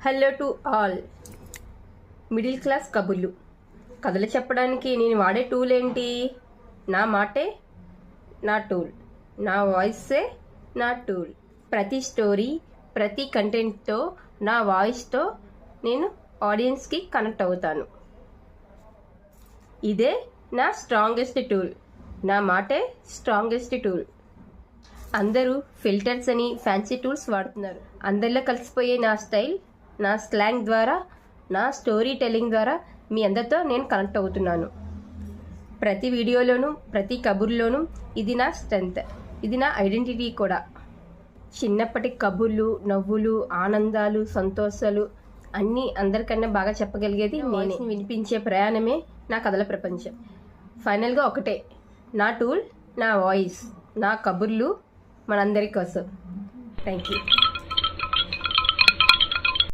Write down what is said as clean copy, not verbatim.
Hello to all. Middle class కబుర్లు కథలు చెప్పడానికి నేను వాడే టూల్ ఏంటి? నా మాటే నా టూల్, నా వాయిసే నా టూల్. ప్రతి స్టోరీ, ప్రతి కంటెంట్తో, నా వాయిస్తో నేను ఆడియన్స్కి కనెక్ట్ అవుతాను. ఇదే నా స్ట్రాంగెస్ట్ టూల్. నా మాటే స్ట్రాంగెస్ట్ టూల్. అందరూ ఫిల్టర్స్ అని ఫ్యాన్సీ టూల్స్ వాడుతున్నారు. అందరిలో కలిసిపోయే నా స్టైల్, నా స్లాంగ్ ద్వారా, నా స్టోరీ టెల్లింగ్ ద్వారా మీ అందరితో నేను కనెక్ట్ అవుతున్నాను. ప్రతి వీడియోలోనూ, ప్రతి కబుర్లోనూ ఇది నా స్ట్రెంగ్త్, ఇది నా ఐడెంటిటీ కూడా. చిన్నప్పటి కబుర్లు, నవ్వులు, ఆనందాలు, సంతోషాలు అన్నీ అందరికన్నా బాగా చెప్పగలిగేది నేనే. వినిపించే ప్రయాణమే నా కథల ప్రపంచం. ఫైనల్గా ఒకటే, నా టూల్, నా వాయిస్, నా కబుర్లు మనందరి కోసం. Thank you.